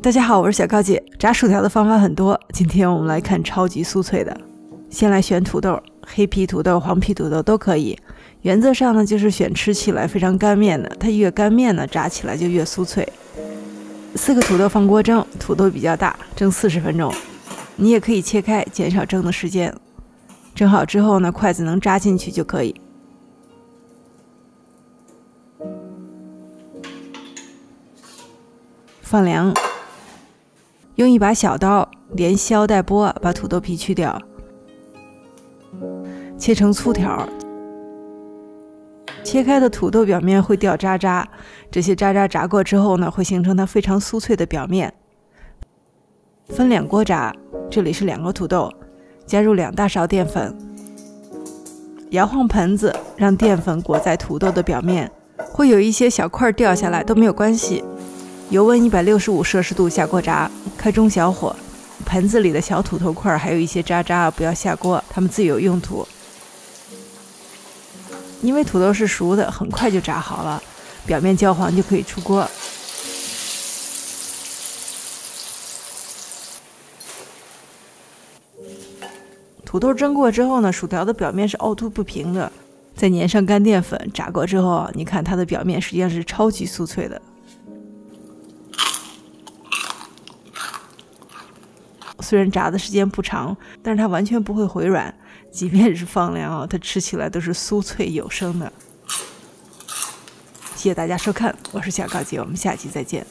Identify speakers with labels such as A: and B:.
A: 大家好，我是小高姐。炸薯条的方法很多，今天我们来看超级酥脆的。先来选土豆，黑皮土豆、黄皮土豆都可以。原则上呢，就是选吃起来非常干面的，它越干面呢，炸起来就越酥脆。4个土豆放锅蒸，土豆比较大，蒸40分钟。你也可以切开，减少蒸的时间。蒸好之后呢，筷子能扎进去就可以。放凉。用一把小刀连削带剥，把土豆皮去掉，切成粗条。切开的土豆表面会掉渣渣，这些渣渣炸过之后呢，会形成它非常酥脆的表面。分2锅炸，这里是2个土豆，加入2大勺淀粉，摇晃盆子，让淀粉裹在土豆的表面，会有一些小块掉下来都没有关系。油温165摄氏度下锅炸，开中小火。盆子里的小土豆块还有一些渣渣，不要下锅，它们自有用途。因为土豆是熟的，很快就炸好了，表面焦黄就可以出锅。土豆蒸过之后呢，薯条的表面是凹凸不平的，再粘上干淀粉，炸过之后，你看它的表面实际上是超级酥脆的。虽然炸的时间不长，但是它完全不会回软，即便是放凉它吃起来都是酥脆有声的。谢谢大家收看，我是小高姐，我们下期再见。